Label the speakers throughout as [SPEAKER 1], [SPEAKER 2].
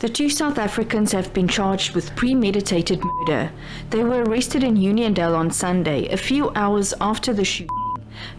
[SPEAKER 1] The two South Africans have been charged with premeditated murder. They were arrested in Uniondale on Sunday, a few hours after the shooting,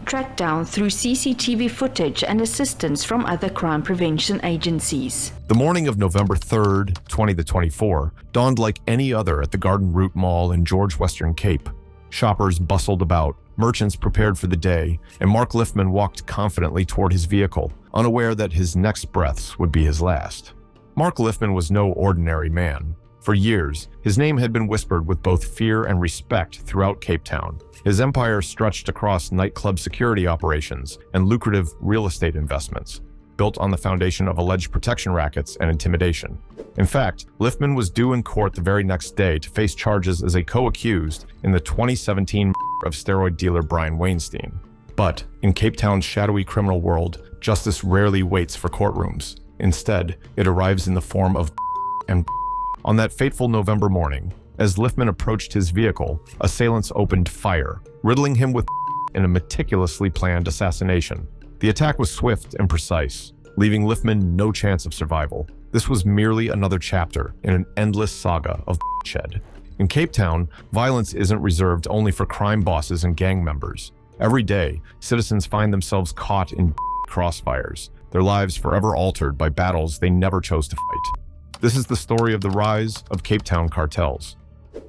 [SPEAKER 1] tracked down through CCTV footage and assistance from other crime prevention agencies.
[SPEAKER 2] The morning of November 3rd, 2024, dawned like any other at the Garden Route Mall in George Western Cape. Shoppers bustled about, merchants prepared for the day, and Mark Liffman walked confidently toward his vehicle, unaware that his next breaths would be his last. Mark Liffman was no ordinary man. For years, his name had been whispered with both fear and respect throughout Cape Town. His empire stretched across nightclub security operations and lucrative real estate investments, built on the foundation of alleged protection rackets and intimidation. In fact, Liffman was due in court the very next day to face charges as a co-accused in the 2017 of steroid dealer Brian Weinstein. But in Cape Town's shadowy criminal world, justice rarely waits for courtrooms. Instead, it arrives in the form of and on that fateful November morning, as Liffman approached his vehicle, assailants opened fire, riddling him with in a meticulously planned assassination. The attack was swift and precise, leaving Liffman no chance of survival. This was merely another chapter in an endless saga of shed. In Cape Town, violence isn't reserved only for crime bosses and gang members. Every day, citizens find themselves caught in crossfires, their lives forever altered by battles they never chose to fight. This is the story of the rise of Cape Town cartels.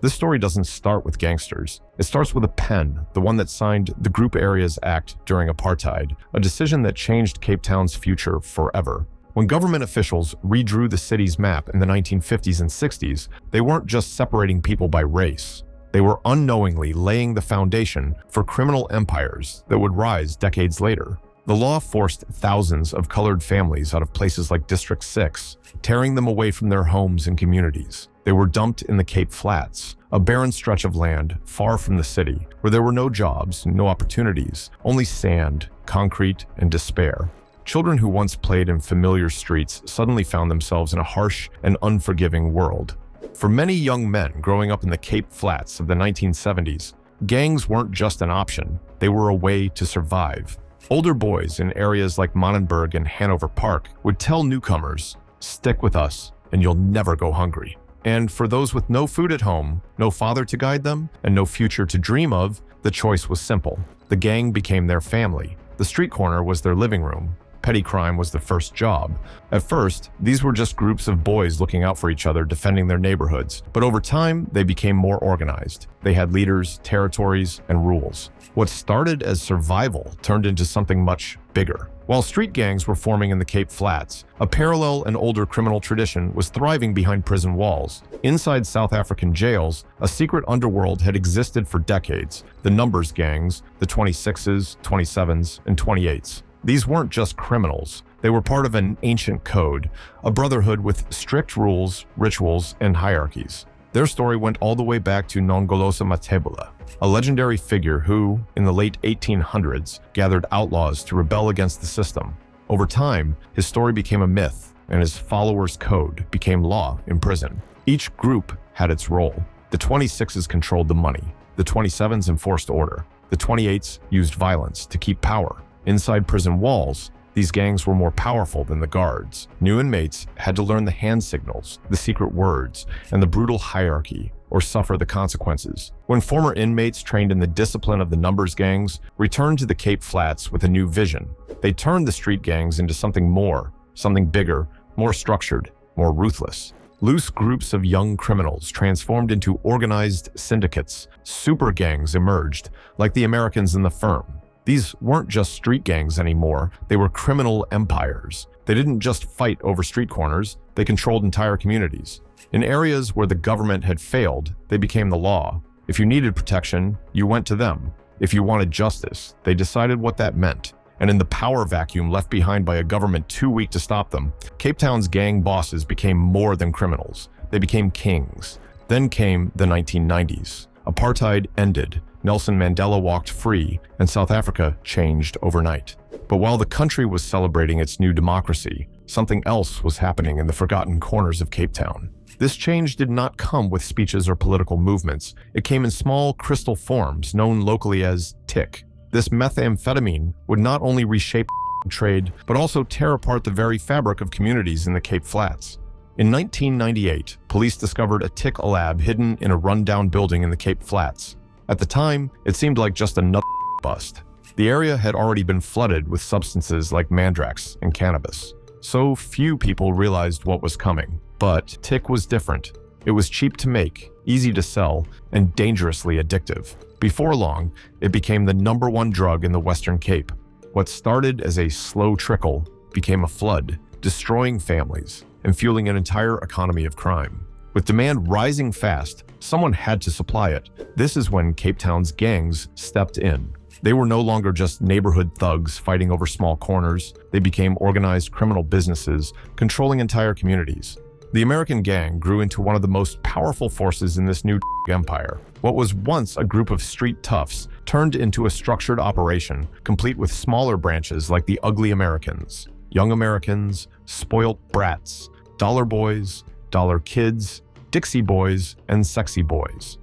[SPEAKER 2] This story doesn't start with gangsters. It starts with a pen, the one that signed the Group Areas Act during apartheid, a decision that changed Cape Town's future forever. When government officials redrew the city's map in the 1950s and 60s, they weren't just separating people by race. They were unknowingly laying the foundation for criminal empires that would rise decades later. The law forced thousands of colored families out of places like District 6, tearing them away from their homes and communities. They were dumped in the Cape Flats, a barren stretch of land far from the city, where there were no jobs, no opportunities, only sand, concrete, and despair. Children who once played in familiar streets suddenly found themselves in a harsh and unforgiving world. For many young men growing up in the Cape Flats of the 1970s, gangs weren't just an option, they were a way to survive. Older boys in areas like Mannenberg and Hanover Park would tell newcomers, "Stick with us, and you'll never go hungry." And for those with no food at home, no father to guide them, and no future to dream of, the choice was simple. The gang became their family. The street corner was their living room. Petty crime was the first job. At first, these were just groups of boys looking out for each other, defending their neighborhoods. But over time, they became more organized. They had leaders, territories, and rules. What started as survival turned into something much bigger. While street gangs were forming in the Cape Flats, a parallel and older criminal tradition was thriving behind prison walls. Inside South African jails, a secret underworld had existed for decades. The numbers gangs, the 26s, 27s, and 28s. These weren't just criminals. They were part of an ancient code, a brotherhood with strict rules, rituals, and hierarchies. Their story went all the way back to Nongolosa Matebula, a legendary figure who, in the late 1800s, gathered outlaws to rebel against the system. Over time, his story became a myth, and his followers' code became law in prison. Each group had its role. The 26s controlled the money. The 27s enforced order. The 28s used violence to keep power. Inside prison walls, these gangs were more powerful than the guards. New inmates had to learn the hand signals, the secret words, and the brutal hierarchy, or suffer the consequences. When former inmates trained in the discipline of the numbers gangs returned to the Cape Flats with a new vision, they turned the street gangs into something more, something bigger, more structured, more ruthless. Loose groups of young criminals transformed into organized syndicates. Super gangs emerged, like the Americans in The Firm. These weren't just street gangs anymore, they were criminal empires. They didn't just fight over street corners, they controlled entire communities. In areas where the government had failed, they became the law. If you needed protection, you went to them. If you wanted justice, they decided what that meant. And in the power vacuum left behind by a government too weak to stop them, Cape Town's gang bosses became more than criminals. They became kings. Then came the 1990s. Apartheid ended. Nelson Mandela walked free, and South Africa changed overnight. But while the country was celebrating its new democracy, something else was happening in the forgotten corners of Cape Town. This change did not come with speeches or political movements. It came in small crystal forms known locally as tick. This methamphetamine would not only reshape trade, but also tear apart the very fabric of communities in the Cape Flats. In 1998, police discovered a tick lab hidden in a rundown building in the Cape Flats. At the time, it seemed like just another bust. The area had already been flooded with substances like mandrax and cannabis, so few people realized what was coming. But tick was different. It was cheap to make, easy to sell, and dangerously addictive. Before long, it became the #1 drug in the Western Cape. What started as a slow trickle became a flood, destroying families and fueling an entire economy of crime. With demand rising fast, someone had to supply it. This is when Cape Town's gangs stepped in. They were no longer just neighborhood thugs fighting over small corners. They became organized criminal businesses, controlling entire communities. The American gang grew into one of the most powerful forces in this new empire. What was once a group of street toughs turned into a structured operation, complete with smaller branches like the Ugly Americans, Young Americans, Spoilt Brats, Dollar Boys, Dollar Kids, Dixie Boys, and Sexy Boys.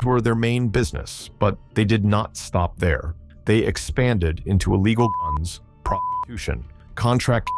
[SPEAKER 2] Were their main business, but they did not stop there. They expanded into illegal guns, prostitution, contract,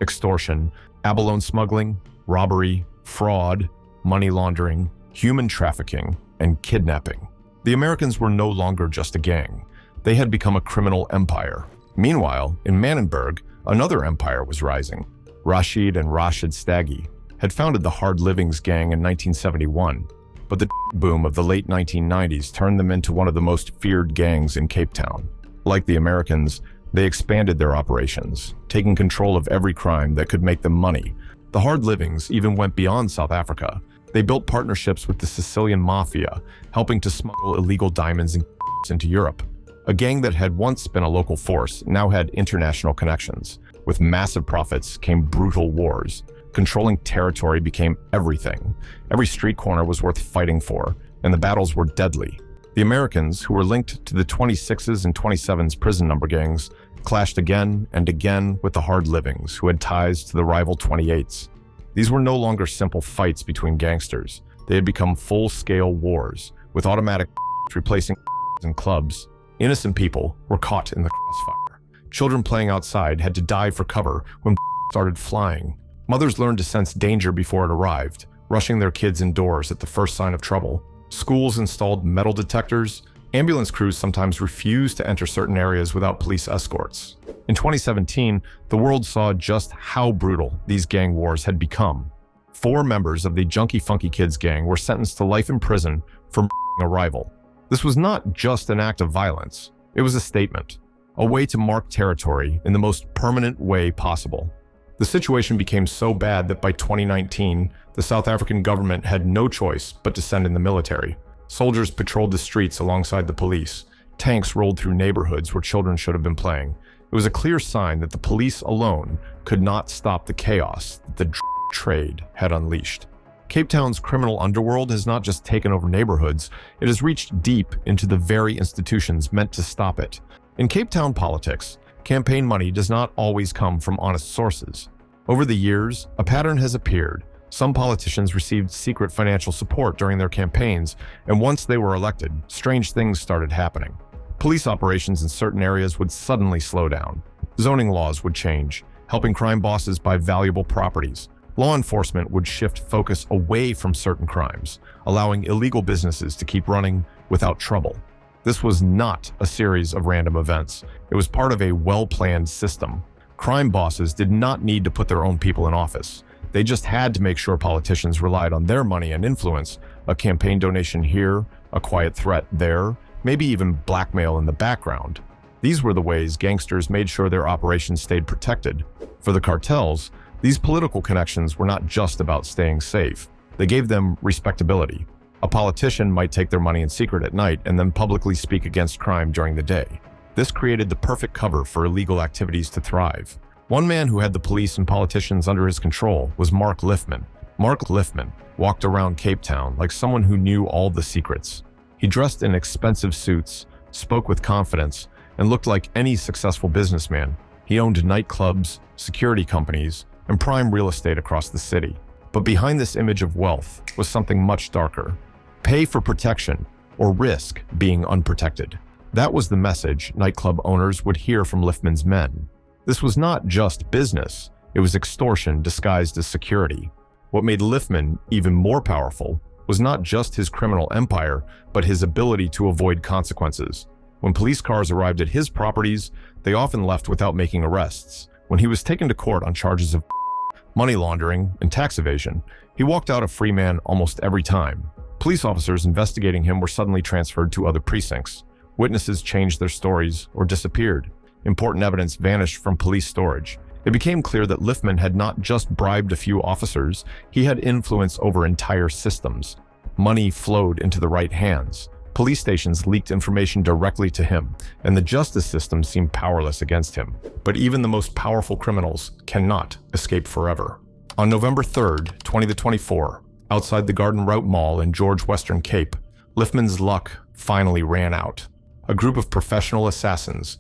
[SPEAKER 2] extortion, abalone smuggling, robbery, fraud, money laundering, human trafficking, and kidnapping. The Americans were no longer just a gang. They had become a criminal empire. Meanwhile, in Manenberg, another empire was rising. Rashid and Rashid Staggy had founded the Hard Livings gang in 1971, but the boom of the late 1990s turned them into one of the most feared gangs in Cape Town. Like the Americans, they expanded their operations, taking control of every crime that could make them money. The Hard Livings even went beyond South Africa. They built partnerships with the Sicilian Mafia, helping to smuggle illegal diamonds and into Europe. A gang that had once been a local force now had international connections. With massive profits came brutal wars. Controlling territory became everything. Every street corner was worth fighting for, and the battles were deadly. The Americans, who were linked to the 26s and 27s prison number gangs, clashed again and again with the Hard Livings, who had ties to the rival 28s. These were no longer simple fights between gangsters. They had become full-scale wars, with automatic replacing and clubs. Innocent people were caught in the crossfire. Children playing outside had to dive for cover when started flying. Mothers learned to sense danger before it arrived, rushing their kids indoors at the first sign of trouble. Schools installed metal detectors. Ambulance crews sometimes refused to enter certain areas without police escorts. In 2017, the world saw just how brutal these gang wars had become. 4 members of the Junkie Funky Kids gang were sentenced to life in prison for a rival. This was not just an act of violence. It was a statement, a way to mark territory in the most permanent way possible. The situation became so bad that by 2019, the South African government had no choice but to send in the military. Soldiers patrolled the streets alongside the police. Tanks rolled through neighborhoods where children should have been playing. It was a clear sign that the police alone could not stop the chaos that the trade had unleashed. Cape Town's criminal underworld has not just taken over neighborhoods, it has reached deep into the very institutions meant to stop it. In Cape Town politics, campaign money does not always come from honest sources. Over the years, a pattern has appeared. Some politicians received secret financial support during their campaigns, and once they were elected, strange things started happening. Police operations in certain areas would suddenly slow down. Zoning laws would change, helping crime bosses buy valuable properties. Law enforcement would shift focus away from certain crimes, allowing illegal businesses to keep running without trouble. This was not a series of random events. It was part of a well-planned system. Crime bosses did not need to put their own people in office. They just had to make sure politicians relied on their money and influence, a campaign donation here, a quiet threat there, maybe even blackmail in the background. These were the ways gangsters made sure their operations stayed protected. For the cartels, these political connections were not just about staying safe. They gave them respectability. A politician might take their money in secret at night and then publicly speak against crime during the day. This created the perfect cover for illegal activities to thrive. One man who had the police and politicians under his control was Mark Liffman. Mark Liffman walked around Cape Town like someone who knew all the secrets. He dressed in expensive suits, spoke with confidence, and looked like any successful businessman. He owned nightclubs, security companies, and prime real estate across the city. But behind this image of wealth was something much darker. Pay for protection or risk being unprotected. That was the message nightclub owners would hear from Liffman's men. This was not just business, it was extortion disguised as security. What made Liffman even more powerful was not just his criminal empire, but his ability to avoid consequences. When police cars arrived at his properties, they often left without making arrests. When he was taken to court on charges of money laundering and tax evasion, he walked out a free man almost every time. Police officers investigating him were suddenly transferred to other precincts. Witnesses changed their stories or disappeared. Important evidence vanished from police storage. It became clear that Liffman had not just bribed a few officers, he had influence over entire systems. Money flowed into the right hands. Police stations leaked information directly to him, and the justice system seemed powerless against him. But even the most powerful criminals cannot escape forever. On November 3rd, 2024, outside the Garden Route Mall in George Western Cape, Liffman's luck finally ran out. A group of professional assassins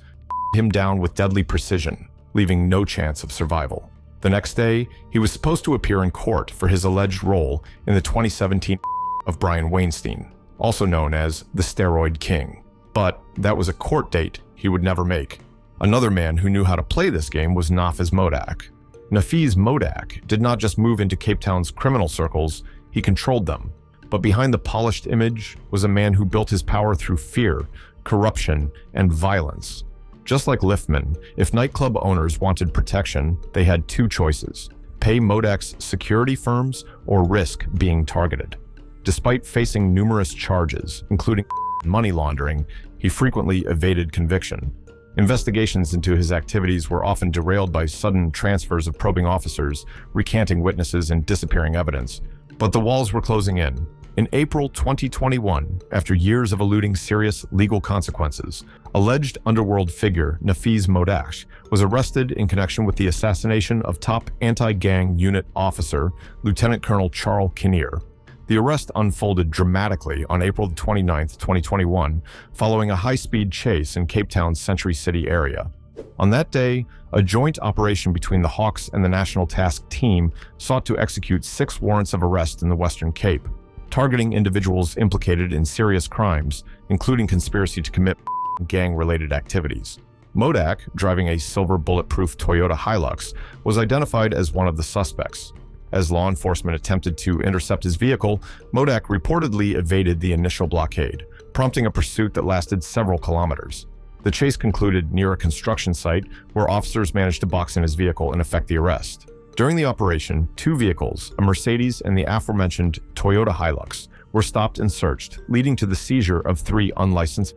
[SPEAKER 2] him down with deadly precision, leaving no chance of survival. The next day, he was supposed to appear in court for his alleged role in the 2017 of Brian Weinstein, also known as the Steroid King. But that was a court date he would never make. Another man who knew how to play this game was Nafiz Modak. Nafiz Modak did not just move into Cape Town's criminal circles, he controlled them. But behind the polished image was a man who built his power through fear, corruption, and violence. Just like Liffman, if nightclub owners wanted protection, they had two choices: pay Modak's security firms or risk being targeted. Despite facing numerous charges, including money laundering, he frequently evaded conviction. Investigations into his activities were often derailed by sudden transfers of probing officers, recanting witnesses, and disappearing evidence. But the walls were closing in. In April 2021, after years of eluding serious legal consequences, alleged underworld figure Nafiz Modak was arrested in connection with the assassination of top anti-gang unit officer Lieutenant Colonel Charles Kinnear. The arrest unfolded dramatically on April 29, 2021, following a high-speed chase in Cape Town's Century City area. On that day, a joint operation between the Hawks and the National Task Team sought to execute 6 warrants of arrest in the Western Cape, targeting individuals implicated in serious crimes, including conspiracy to commit gang-related activities. Modak, driving a silver bulletproof Toyota Hilux, was identified as one of the suspects. As law enforcement attempted to intercept his vehicle, Modak reportedly evaded the initial blockade, prompting a pursuit that lasted several kilometers. The chase concluded near a construction site where officers managed to box in his vehicle and effect the arrest. During the operation, 2 vehicles, a Mercedes and the aforementioned Toyota Hilux, were stopped and searched, leading to the seizure of 3 unlicensed.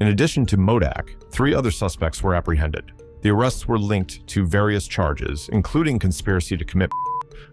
[SPEAKER 2] In addition to Modak, 3 other suspects were apprehended. The arrests were linked to various charges, including conspiracy to commit,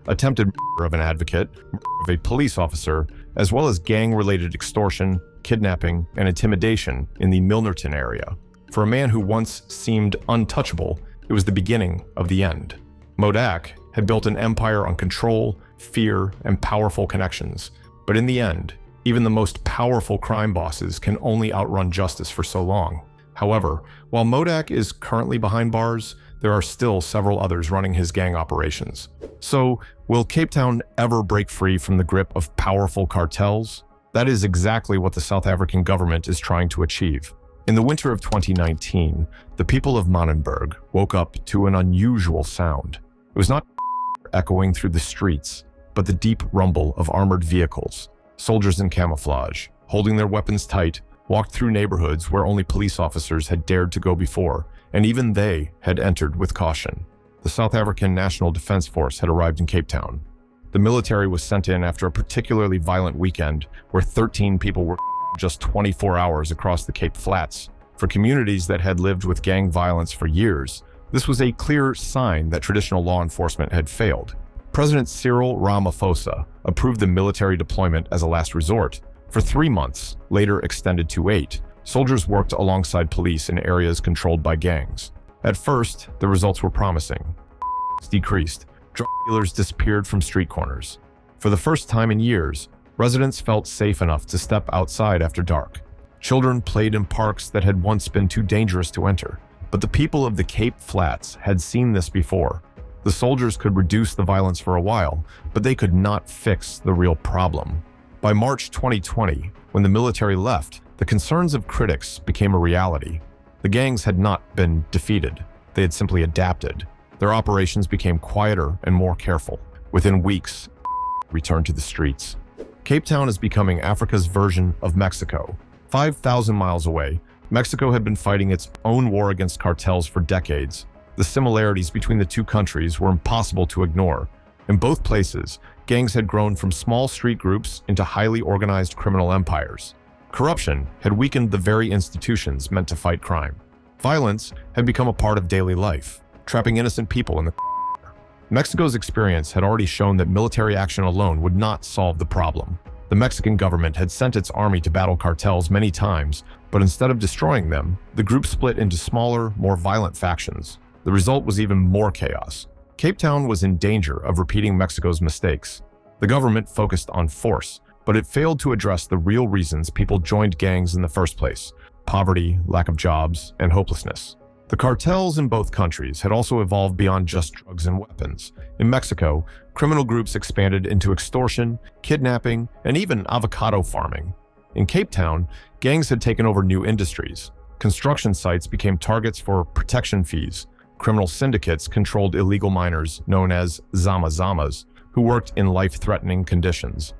[SPEAKER 2] attempted murder of an advocate, murder of a police officer, as well as gang-related extortion, kidnapping, and intimidation in the Milnerton area. For a man who once seemed untouchable, it was the beginning of the end. Modak had built an empire on control, fear, and powerful connections. But in the end, even the most powerful crime bosses can only outrun justice for so long. However, while Modak is currently behind bars, there are still several others running his gang operations. So, will Cape Town ever break free from the grip of powerful cartels? That is exactly what the South African government is trying to achieve. In the winter of 2019, the people of Manenberg woke up to an unusual sound. It was not echoing through the streets, but the deep rumble of armored vehicles. Soldiers in camouflage, holding their weapons tight, walked through neighborhoods where only police officers had dared to go before, and even they had entered with caution. The South African National Defense Force had arrived in Cape Town. The military was sent in after a particularly violent weekend where 13 people were just 24 hours across the Cape Flats. For communities that had lived with gang violence for years, this was a clear sign that traditional law enforcement had failed. President Cyril Ramaphosa approved the military deployment as a last resort. For 3 months, later extended to 8, soldiers worked alongside police in areas controlled by gangs. At first, the results were promising. Decreased. Drug dealers disappeared from street corners. For the first time in years, residents felt safe enough to step outside after dark. Children played in parks that had once been too dangerous to enter. But the people of the Cape Flats had seen this before. The soldiers could reduce the violence for a while, but they could not fix the real problem. By March 2020, when the military left, the concerns of critics became a reality. The gangs had not been defeated. They had simply adapted. Their operations became quieter and more careful. Within weeks, returned to the streets. Cape Town is becoming Africa's version of Mexico. 5,000 miles away, Mexico had been fighting its own war against cartels for decades. The similarities between the two countries were impossible to ignore. In both places, gangs had grown from small street groups into highly organized criminal empires. Corruption had weakened the very institutions meant to fight crime. Violence had become a part of daily life, trapping innocent people in the Mexico's experience had already shown that military action alone would not solve the problem. The Mexican government had sent its army to battle cartels many times, but instead of destroying them, the group split into smaller, more violent factions. The result was even more chaos. Cape Town was in danger of repeating Mexico's mistakes. The government focused on force, but it failed to address the real reasons people joined gangs in the first place: poverty, lack of jobs, and hopelessness. The cartels in both countries had also evolved beyond just drugs and weapons. In Mexico, criminal groups expanded into extortion, kidnapping, and even avocado farming. In Cape Town, gangs had taken over new industries. Construction sites became targets for protection fees. Criminal syndicates controlled illegal miners known as zama-zamas, who worked in life-threatening conditions.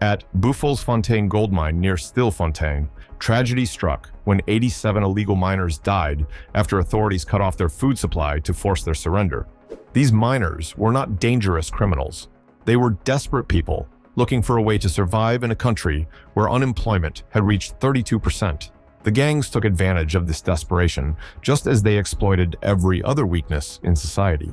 [SPEAKER 2] At Buffelsfontein gold mine near Stilfontein, tragedy struck when 87 illegal miners died after authorities cut off their food supply to force their surrender. These miners were not dangerous criminals. They were desperate people looking for a way to survive in a country where unemployment had reached 32%. The gangs took advantage of this desperation, just as they exploited every other weakness in society.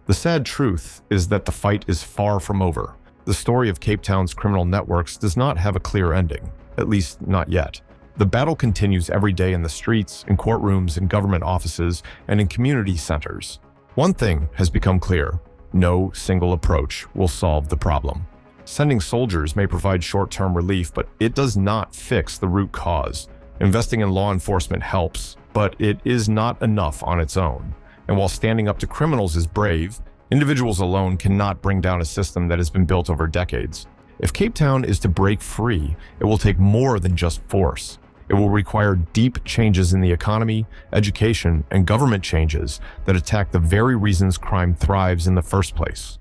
[SPEAKER 2] The sad truth is that the fight is far from over. The story of Cape Town's criminal networks does not have a clear ending, at least not yet. The battle continues every day in the streets, in courtrooms, in government offices, and in community centers. One thing has become clear: no single approach will solve the problem. Sending soldiers may provide short-term relief, but it does not fix the root cause. Investing in law enforcement helps, but it is not enough on its own. And while standing up to criminals is brave, individuals alone cannot bring down a system that has been built over decades. If Cape Town is to break free, it will take more than just force. It will require deep changes in the economy, education, and government changes that attack the very reasons crime thrives in the first place.